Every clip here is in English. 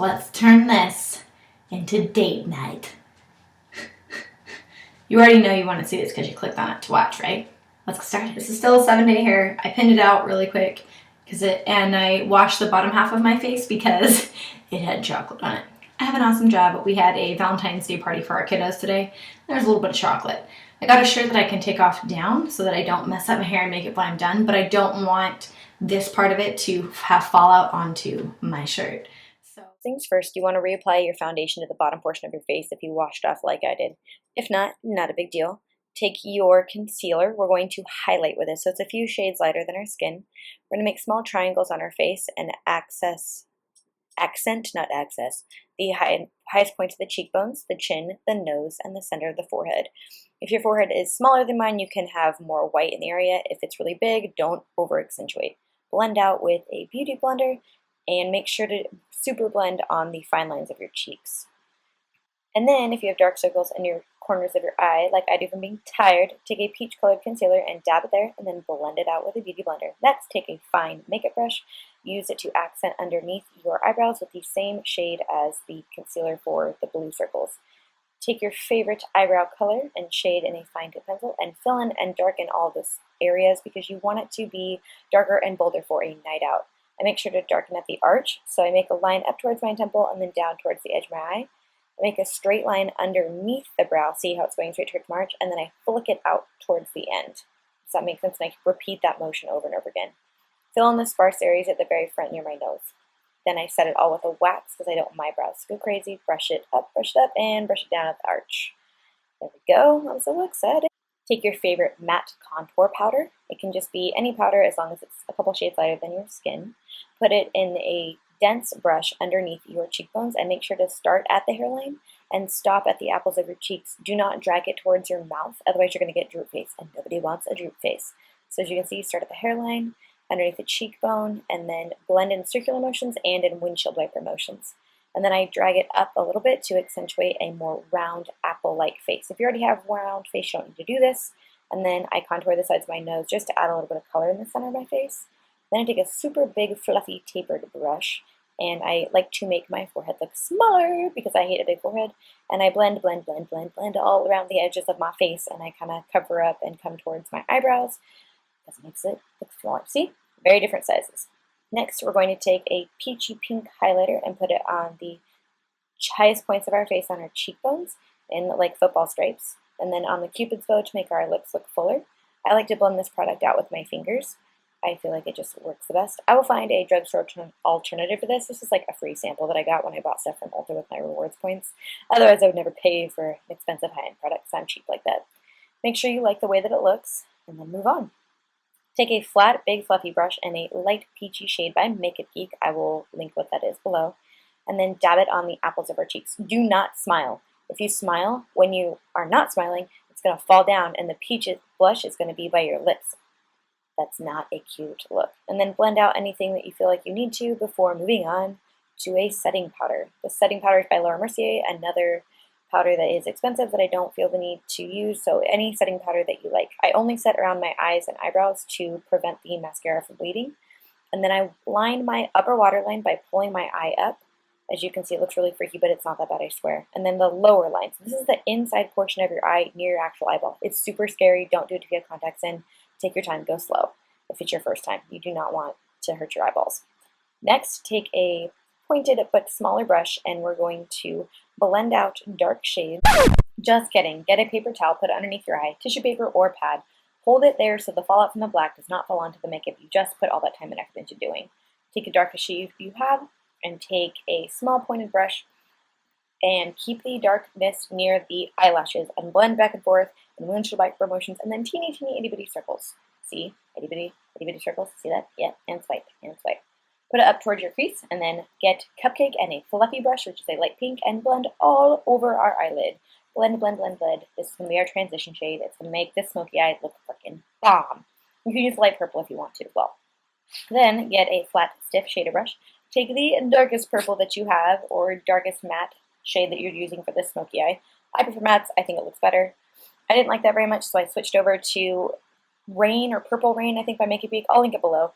Let's turn this into date night. You already know you want to see this because you clicked on it to watch, right? Let's get started. This is still a 7-day hair. I pinned it out really quick and I washed the bottom half of my face because it had chocolate on it. I have an awesome job. We had a Valentine's Day party for our kiddos today. There's a little bit of chocolate. I got a shirt that I can take off down so that I don't mess up my hair and make it when I'm done, but I don't want this part of it to have fallout onto my shirt. So things first, you want to reapply your foundation to the bottom portion of your face if you washed off like I did. If not, not a big deal. Take your concealer. We're going to highlight with this, so it's a few shades lighter than our skin. We're going to make small triangles on our face and accent, the highest point of the cheekbones, the chin, the nose, and the center of the forehead. If your forehead is smaller than mine, you can have more white in the area. If it's really big, don't over accentuate. Blend out with a beauty blender and make sure to super blend on the fine lines of your cheeks. And then if you have dark circles in your corners of your eye, like I do from being tired, take a peach colored concealer and dab it there and then blend it out with a beauty blender. Next, take a fine makeup brush, use it to accent underneath your eyebrows with the same shade as the concealer for the blue circles. Take your favorite eyebrow color and shade in a fine tip pencil and fill in and darken all those areas because you want it to be darker and bolder for a night out. I make sure to darken at the arch, so I make a line up towards my temple and then down towards the edge of my eye. I make a straight line underneath the brow, see how it's going straight towards March, and then I flick it out towards the end. Does that make sense? And I repeat that motion over and over again. Fill in the sparse areas at the very front near my nose. Then I set it all with a wax because I don't want my brows to go crazy. Brush it up, and brush it down at the arch. There we go. I'm so excited. Take your favorite matte contour powder. It can just be any powder as long as it's a couple shades lighter than your skin. Put it in a dense brush underneath your cheekbones and make sure to start at the hairline and stop at the apples of your cheeks. Do not drag it towards your mouth, otherwise you're going to get droop face, and nobody wants a droop face. So as you can see, start at the hairline, underneath the cheekbone, and then blend in circular motions and in windshield wiper motions. And then I drag it up a little bit to accentuate a more round apple-like face. If you already have a round face, you don't need to do this. And then I contour the sides of my nose just to add a little bit of color in the center of my face. Then I take a super big, fluffy, tapered brush, and I like to make my forehead look smaller because I hate a big forehead. And I blend all around the edges of my face, and I kind of cover up and come towards my eyebrows. That makes it look smaller. See? Very different sizes. Next, we're going to take a peachy pink highlighter and put it on the highest points of our face on our cheekbones in like football stripes. And then on the Cupid's bow to make our lips look fuller. I like to blend this product out with my fingers. I feel like it just works the best. I will find a drugstore alternative for this. This is like a free sample that I got when I bought stuff from Ulta with my rewards points. Otherwise, I would never pay for an expensive high-end product because I'm cheap like that. Make sure you like the way that it looks, and then move on. Take a flat, big, fluffy brush and a light peachy shade by MakeupGeek. I will link what that is below. And then dab it on the apples of our cheeks. Do not smile. If you smile when you are not smiling, it's going to fall down, and the peach blush is going to be by your lips. That's not a cute look. And then blend out anything that you feel like you need to before moving on to a setting powder. The setting powder is by Laura Mercier, another powder that is expensive that I don't feel the need to use, so any setting powder that you like. I only set around my eyes and eyebrows to prevent the mascara from bleeding. And then I line my upper waterline by pulling my eye up. As you can see, it looks really freaky, but it's not that bad, I swear. And then the lower line. So this is the inside portion of your eye near your actual eyeball. It's super scary. Don't do it if you have contacts in. Take your time. Go slow if it's your first time. You do not want to hurt your eyeballs. Next, take a pointed but smaller brush, and we're going to blend out dark shades. Just kidding. Get a paper towel, put it underneath your eye, tissue paper or pad. Hold it there so the fallout from the black does not fall onto the makeup you just put all that time and effort into doing. Take the darkest shade you have, and take a small pointed brush and keep the darkness near the eyelashes and blend back and forth in windshield wiper motions, and then teeny itty bitty circles. See? Itty bitty circles. See that? Yeah. And swipe. Put it up towards your crease, and then get Cupcake and a fluffy brush, which is a light pink, and blend all over our eyelid. Blend. This is going to be our transition shade. It's going to make this smoky eye look freaking bomb. You can use light purple if you want to as well. Then get a flat, stiff shader brush. Take the darkest purple that you have, or darkest matte shade that you're using for this smoky eye. I prefer mattes. I think it looks better. I didn't like that very much, so I switched over to Rain or Purple Rain, I think, by MakeupGeek. I'll link it below.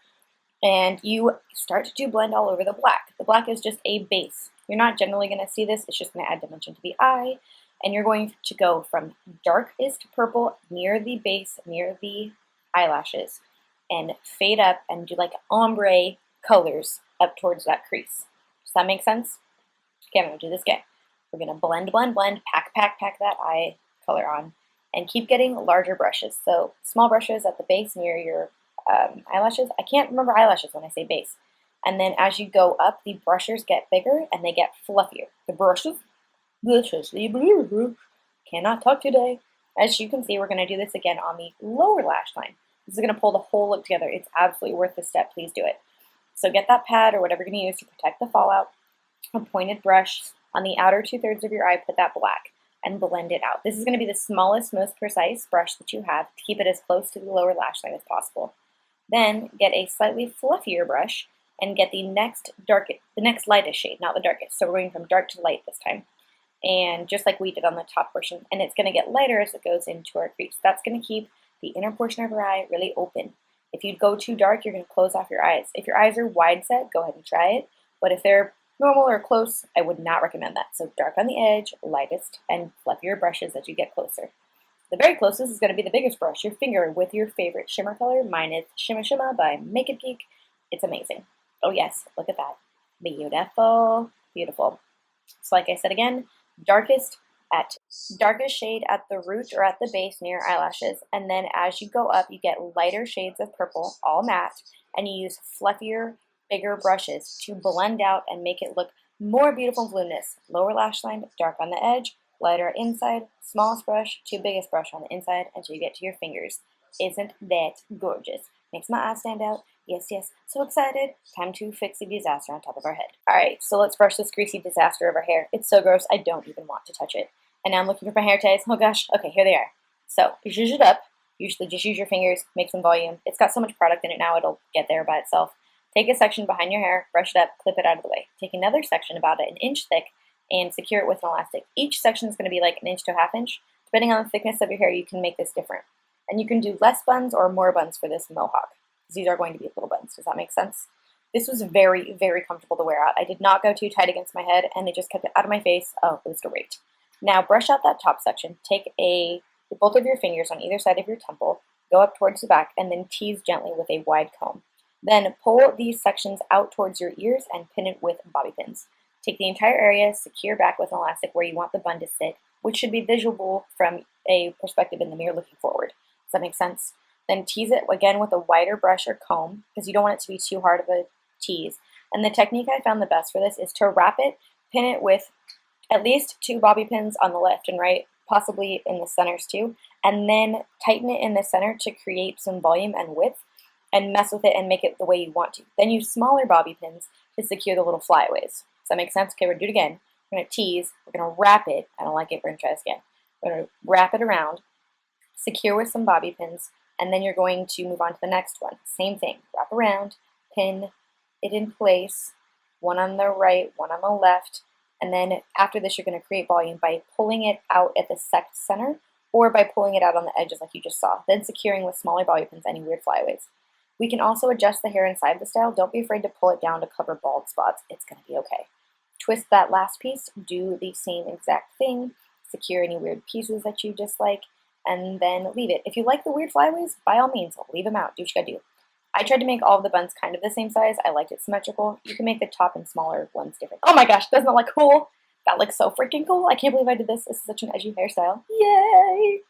And you start to blend all over the black. The black is just a base. You're not generally going to see this, it's just going to add dimension to the eye. And you're going to go from darkest purple near the base, near the eyelashes, and fade up and do like ombre colors up towards that crease. Does that make sense? Okay, I'm going to do this again. We're going to blend, blend, blend, pack that eye color on, and keep getting larger brushes. So small brushes at the base near your eyelashes. I can't remember eyelashes when I say base. And then as you go up, the brushes get bigger and they get fluffier. The brushes, cannot talk today. As you can see, we're going to do this again on the lower lash line. This is going to pull the whole look together. It's absolutely worth the step. Please do it. So get that pad or whatever you're going to use to protect the fallout. A pointed brush on the outer 2/3 of your eye, put that black and blend it out. This is going to be the smallest, most precise brush that you have to keep it as close to the lower lash line as possible. Then get a slightly fluffier brush and get the next lightest shade, not the darkest. So we're going from dark to light this time. And just like we did on the top portion, and it's going to get lighter as it goes into our crease. That's going to keep the inner portion of your eye really open. If you go too dark, you're going to close off your eyes. If your eyes are wide set, go ahead and try it. But if they're normal or close, I would not recommend that. So dark on the edge, lightest, and fluffier brushes as you get closer. The very closest is going to be the biggest brush, your finger, with your favorite shimmer color. Mine is Shimma Shimma by MakeupGeek. It's amazing. Oh yes, look at that. Beautiful, beautiful. So like I said again, darkest shade at the root or at the base near your eyelashes, and then as you go up, you get lighter shades of purple, all matte, and you use fluffier, bigger brushes to blend out and make it look more beautiful and voluminous. Lower lash line, dark on the edge, lighter inside, smallest brush to biggest brush on the inside until you get to your fingers. Isn't that gorgeous? Makes my eyes stand out. Yes, yes, so excited. Time to fix the disaster on top of our head. Alright, so let's brush this greasy disaster of our hair. It's so gross, I don't even want to touch it. And now I'm looking for my hair ties. Oh gosh, okay, here they are. So, you zhuzh it up. Usually just use your fingers, make some volume. It's got so much product in it now, it'll get there by itself. Take a section behind your hair, brush it up, clip it out of the way. Take another section about an inch thick and secure it with an elastic. Each section is going to be like an inch to a half inch. Depending on the thickness of your hair, you can make this different. And you can do less buns or more buns for this mohawk. These are going to be little buns. Does that make sense? This was very, very comfortable to wear out. I did not go too tight against my head, and it just kept it out of my face. Oh, it was great. Now brush out that top section. Take both of your fingers on either side of your temple, go up towards the back, and then tease gently with a wide comb. Then pull these sections out towards your ears and pin it with bobby pins. Take the entire area, secure back with an elastic where you want the bun to sit, which should be visible from a perspective in the mirror looking forward. Does that make sense? Then tease it again with a wider brush or comb because you don't want it to be too hard of a tease. And the technique I found the best for this is to wrap it, pin it with at least 2 bobby pins on the left and right, possibly in the centers too, and then tighten it in the center to create some volume and width and mess with it and make it the way you want to. Then use smaller bobby pins to secure the little flyaways. Does that make sense? Okay, we're going to do it again. We're going to tease, we're going to wrap it. I don't like it, we're going to try this again. We're going to wrap it around, secure with some bobby pins, and then you're going to move on to the next one. Same thing, wrap around, pin it in place, one on the right, one on the left, and then after this you're going to create volume by pulling it out at the center or by pulling it out on the edges like you just saw, then securing with smaller bobby pins any weird flyaways. We can also adjust the hair inside the style. Don't be afraid to pull it down to cover bald spots. It's going to be okay. Twist that last piece, do the same exact thing, secure any weird pieces that you dislike, and then leave it. If you like the weird flyaways, by all means, leave them out. Do what you gotta do. I tried to make all of the buns kind of the same size. I liked it symmetrical. You can make the top and smaller ones different. Oh my gosh, doesn't that look cool? That looks so freaking cool. I can't believe I did this. This is such an edgy hairstyle. Yay!